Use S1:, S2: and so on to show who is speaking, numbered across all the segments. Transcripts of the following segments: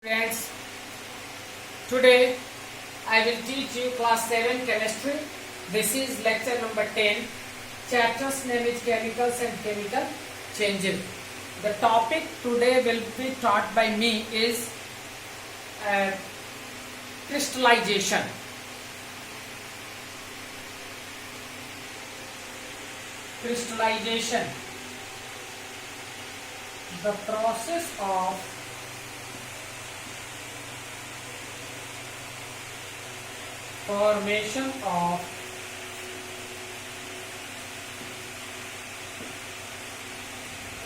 S1: Friends, today I will teach you class 7 chemistry. This is lecture number 10. Chapter's name is chemicals and chemical changes. The topic today will be taught by me is crystallization. Crystallization, the process of formation of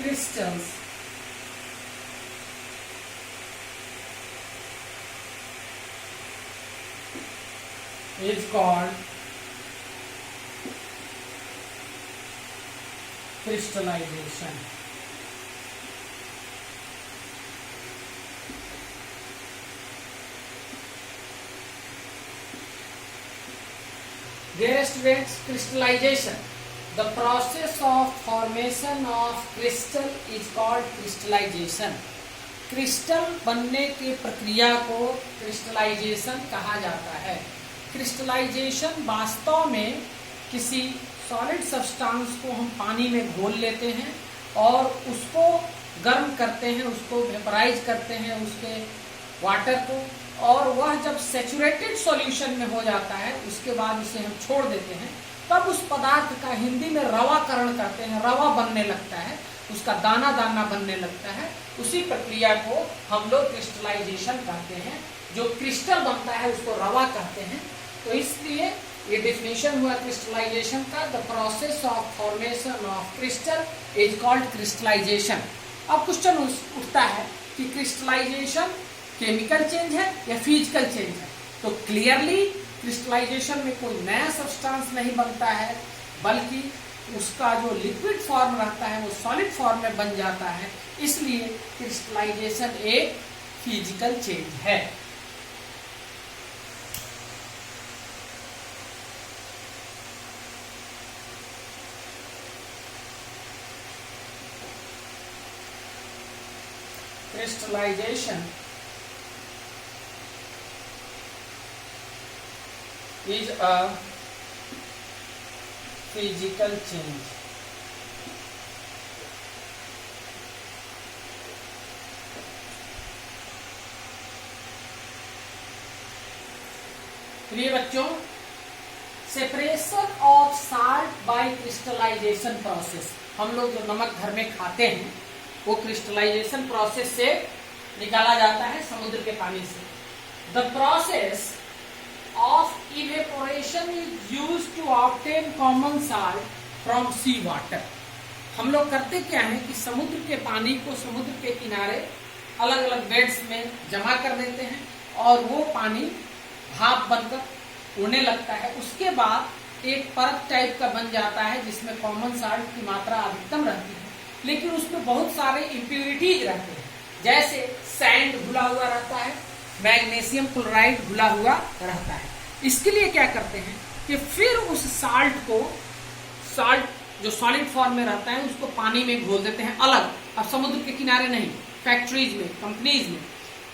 S1: crystals is called crystallization. Dear students, crystallization, the process of formation of crystal is called crystallization. Crystal बनने की प्रक्रिया को crystallisation कहा जाता है. Crystallisation वास्तव में किसी सॉलिड सब्सटेंस को हम पानी में घोल लेते हैं और उसको गर्म करते हैं, उसको वेपराइज करते हैं उसके वाटर को, और वह जब सैचुरेटेड सॉल्यूशन में हो जाता है उसके बाद उसे हम छोड़ देते हैं, तब उस पदार्थ का हिंदी में रवाकरण करते हैं, रवा बनने लगता है, उसका दाना दाना बनने लगता है. उसी प्रक्रिया को हम लोग क्रिस्टलाइजेशन कहते हैं. जो क्रिस्टल बनता है उसको रवा कहते हैं. तो इसलिए ये डेफिनेशन हुआ क्रिस्टलाइजेशन का. The process of formation of crystal is called crystallization. अब क्वेश्चन उठता है कि क्रिस्टलाइजेशन केमिकल चेंज है या फिजिकल चेंज है. तो क्लियरली क्रिस्टलाइजेशन में कोई नया सब्सटेंस नहीं बनता है, बल्कि उसका जो लिक्विड फॉर्म रहता है वो सॉलिड फॉर्म में बन जाता है. इसलिए क्रिस्टलाइजेशन एक फिजिकल चेंज है. Crystallization is a physical change. प्रिय बच्चों, separation of salt by crystallization process. हम लोग जो नमक घर में खाते हैं वो क्रिस्टलाइजेशन प्रोसेस से निकाला जाता है समुद्र के पानी से. The process of evaporation is used to obtain common salt from sea water. हम लोग करते क्या है कि समुद्र के पानी को समुद्र के किनारे अलग अलग बेड्स में जमा कर देते हैं और वो पानी भाप बनकर उड़ने लगता है. उसके बाद एक परत टाइप का बन जाता है जिसमें कॉमन साल्ट की मात्रा अधिकतम रहती है, लेकिन उसमें बहुत सारे इम्प्यूरिटीज रहते हैं. जैसे सैंड घुला हुआ रहता है, मैग्नीशियम क्लोराइड घुला हुआ रहता है. इसके लिए क्या करते हैं कि फिर उस साल्ट जो सॉलिड फॉर्म में रहता है उसको पानी में घोल देते हैं अलग. अब समुद्र के किनारे नहीं, फैक्ट्रीज में, कंपनीज में,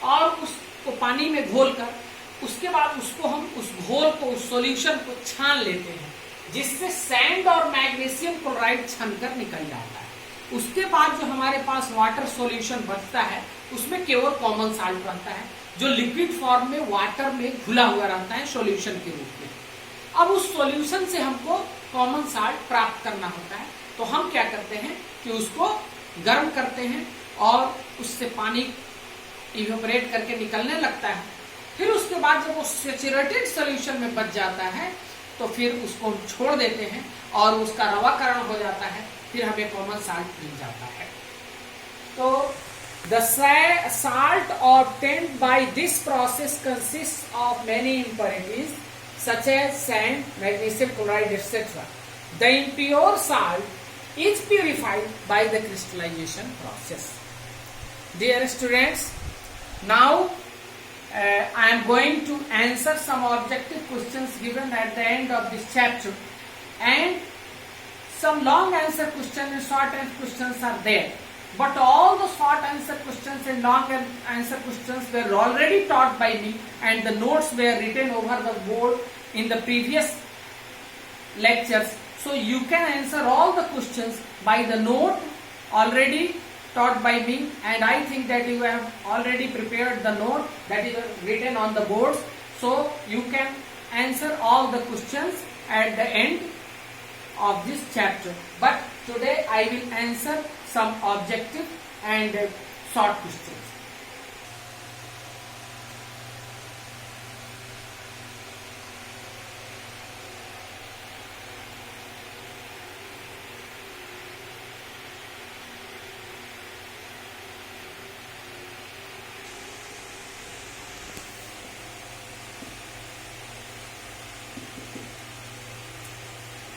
S1: और उसको पानी में घोल कर उसके बाद उसको हम उस घोल को, उस सॉल्यूशन को छान लेते हैं, जिससे सैंड और मैग्नीशियम क्लोराइड छनकर निकल जाता है. उसके बाद जो हमारे पास वाटर सॉल्यूशन बचता है उसमें केवल कॉमन साल्ट रहता है, जो लिक्विड फॉर्म में वाटर में घुला हुआ रहता है सॉल्यूशन के रूप में. अब उस सॉल्यूशन से हमको कॉमन साल्ट प्राप्त करना होता है. तो हम क्या करते हैं कि उसको गर्म करते हैं और उससे पानी इवेपोरेट करके निकलने लगता है. फिर उसके बाद जब वो सैचुरेटेड सॉल्यूशन में बच जाता है तो फिर उसको हम छोड़ देते हैं और उसका रवाकरण हो जाता है, फिर हमें कॉमन साल्ट मिल जाता है. तो the salt obtained by this process consists of many impurities such as sand, magnesium chloride, etc. The impure salt is purified by the crystallization process. Dear students, now I am going to answer some objective questions given at the end of this chapter, and some long answer questions and short answer questions are there. but all the short answer questions and long answer questions were already taught by me, and the notes were written over the board in the previous lectures. So you can answer all the questions by the note already taught by me, and I think that you have already prepared the note that is written on the boards, so you can answer all the questions at the end of this chapter. But today I will answer some objective and short questions.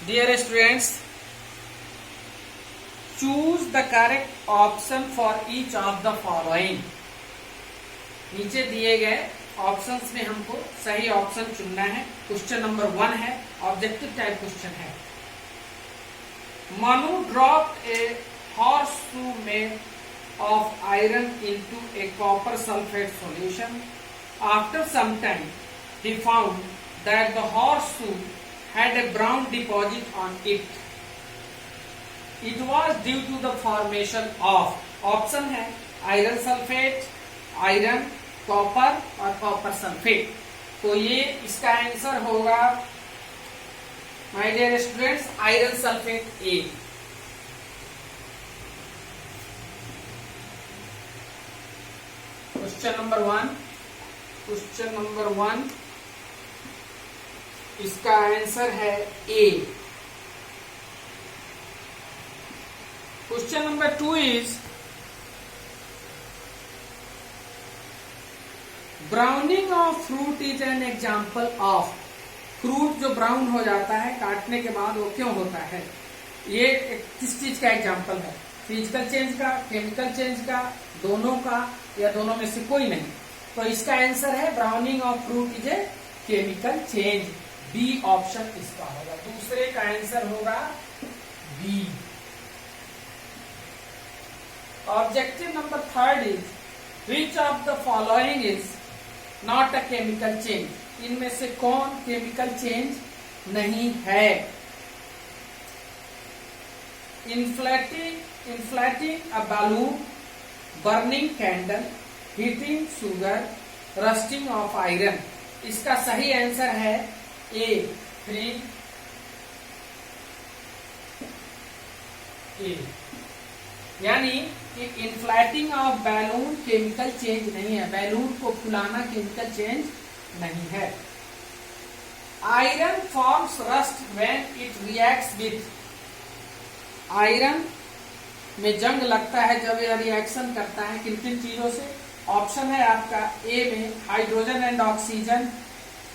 S1: Dear students, choose the correct option for each of the following. नीचे दिए गए options में हमको सही option चुनना है. Question number 1 है, objective type question है. Manu dropped a horseshoe made of iron into a copper sulfate solution. After some time, he found that the horseshoe had a brown deposit on it. It was due to the formation of, option है iron sulphate, iron, copper और copper sulphate. तो ये इसका answer होगा my dear students iron sulphate A. Question number 1 इसका answer है A. Question number 2 is browning of fruit is an example of. Fruit जो brown हो जाता है काटने के बाद वो क्यों होता है, ये किस चीज का एग्जाम्पल है? फिजिकल चेंज का, केमिकल चेंज का, दोनों का, या दोनों में से कोई नहीं? तो इसका आंसर है browning of fruit is a chemical change. B option इसका होगा. दूसरे का आंसर होगा B. Objective number 3 is which of the following is not a chemical change. इनमें से कौन केमिकल चेंज नहीं है? Inflating a balloon, burning candle, heating sugar, rusting of iron. इसका सही आंसर है ए 3. ए यानी कि inflating of balloon chemical change नहीं है. बैलून को फुलाना केमिकल चेंज नहीं है. Iron forms rust when it reacts with. Iron में जंग लगता है जब यह रिएक्शन करता है किन किन चीजों से? ऑप्शन है आपका ए में हाइड्रोजन एंड ऑक्सीजन,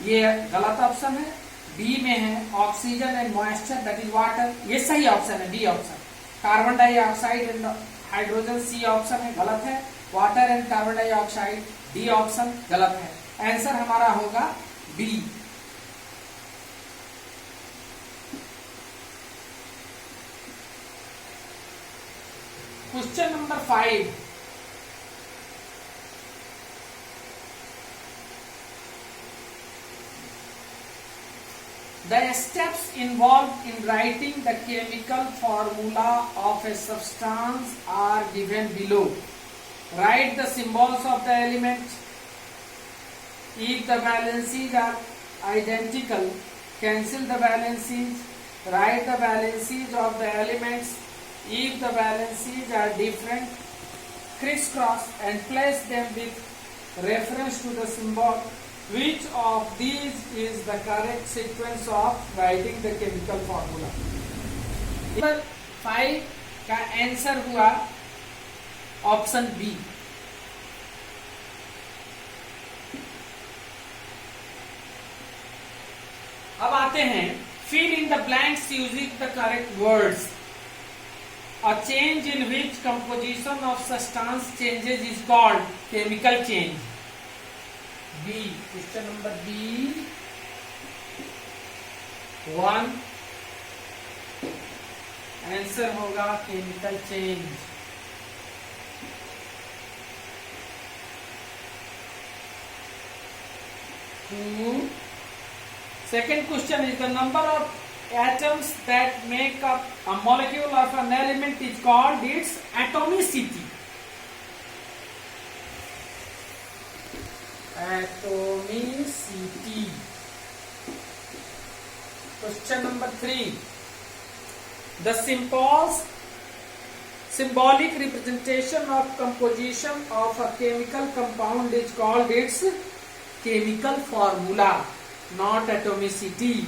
S1: ये गलत ऑप्शन है. बी में है oxygen and moisture that is water, ये सही ऑप्शन है, B option. Carbon dioxide and hydrogen, C option है, गलत है. Water and carbon dioxide, D option, गलत है. आंसर हमारा होगा B. Question number 5. The steps involved in writing the chemical formula of a substance are given below. Write the symbols of the element. If the valencies are identical, cancel the valencies. Write the valencies of the elements. If the valencies are different, crisscross and place them with reference to the symbol. Which of these is the correct sequence of writing the chemical formula? Number 5 का answer हुआ option B. अब आते हैं fill in the blanks using the correct words. A change in which composition of substance changes is called chemical change. B. Question number B 1 answer होगा chemical change. 2. Second question is the number of atoms that make up a molecule of an element is called its atomicity. Atomicity. Question number 3. The symbolic representation of composition of a chemical compound is called its chemical formula, not atomicity.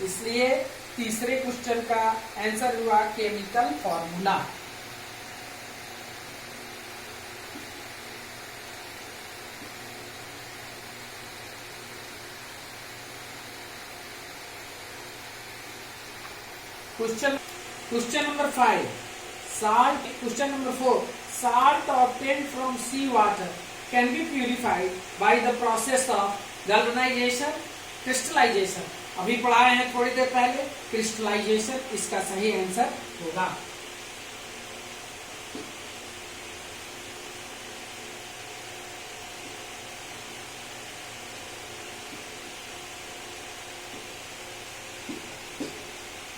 S1: इसलिए तीसरे question का answer हुआ chemical formula. Question number 5. Salt. Question number 4. Salt obtained from sea water can be purified by the process of galvanization, crystallization. अभी पढ़ाए हैं थोड़ी देर पहले. Crystallisation इसका सही आंसर होगा.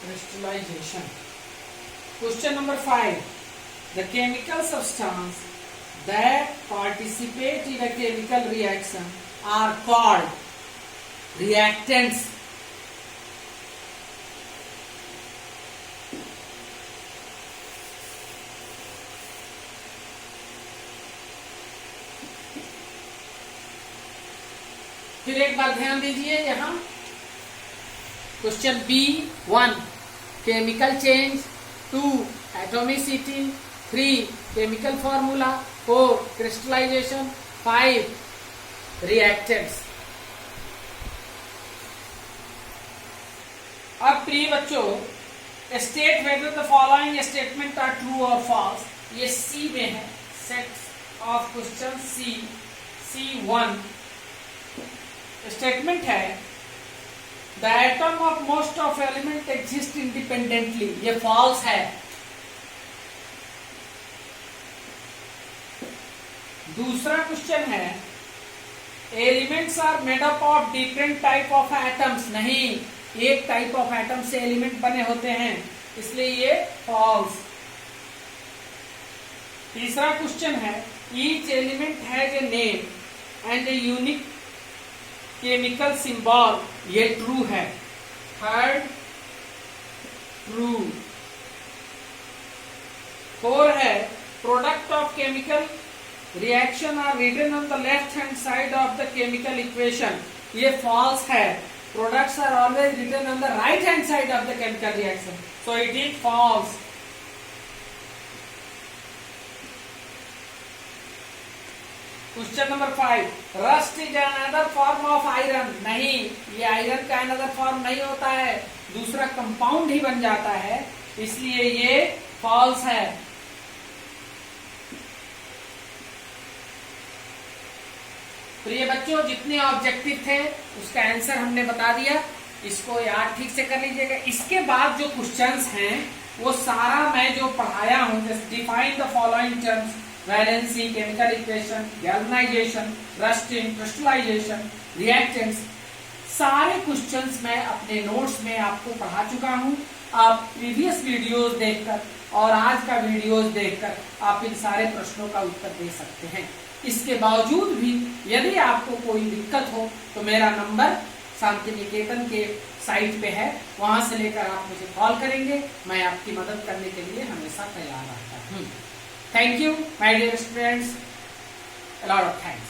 S1: Crystallization. Question number 5. The chemical substance that participate in a chemical reaction are called reactants. फिर एक बार ध्यान दीजिए यहां. Question B1 chemical change, 2 atomicity, 3 chemical formula, 4 crystallisation, 5 reactants. अब प्रिय बच्चों, state whether the following statement are true और false. ये C में है. Set of question C1 statement है the atom of most of element exist independently. ये false है. दूसरा क्वेश्चन है elements are made up of different type of atoms. नहीं, एक टाइप ऑफ एटम से एलिमेंट बने होते हैं, इसलिए ये फॉल्स. तीसरा क्वेश्चन है each element has a name and a unique chemical symbol. ये ट्रू है. Third true. 4 है product of chemical reaction are written on the left hand side of the chemical equation. ये फॉल्स है. Products are always written on the right hand side of the chemical reaction, so it is false. Question number 5. Rust is another form of iron. नहीं, ये iron का another form नहीं होता है, दूसरा compound ही बन जाता है, इसलिए ये फॉल्स है. प्रिय बच्चों, जितने ऑब्जेक्टिव थे उसका आंसर हमने बता दिया. इसको याद ठीक से कर लीजिएगा. इसके बाद जो क्वेश्चंस हैं वो सारा मैं जो पढ़ाया हूं, जैसे define the following terms, valency, chemical equation, galvanization, rusting, crystallization, reactants, सारे क्वेश्चंस मैं अपने नोट्स में आपको पढ़ा चुका हूं. आप प्रीवियस वीडियोस देखकर और आज का वीडियोस देखकर आप इन सारे प्रश्नों का उत्तर दे सकते हैं. इसके बावजूद भी यदि आपको कोई दिक्कत हो तो मेरा नंबर शांति निकेतन के साइट पे है, वहां से लेकर आप मुझे कॉल करेंगे. मैं आपकी मदद करने के लिए हमेशा तैयार रहता हूँ. Thank you my dear students. A lot of thanks.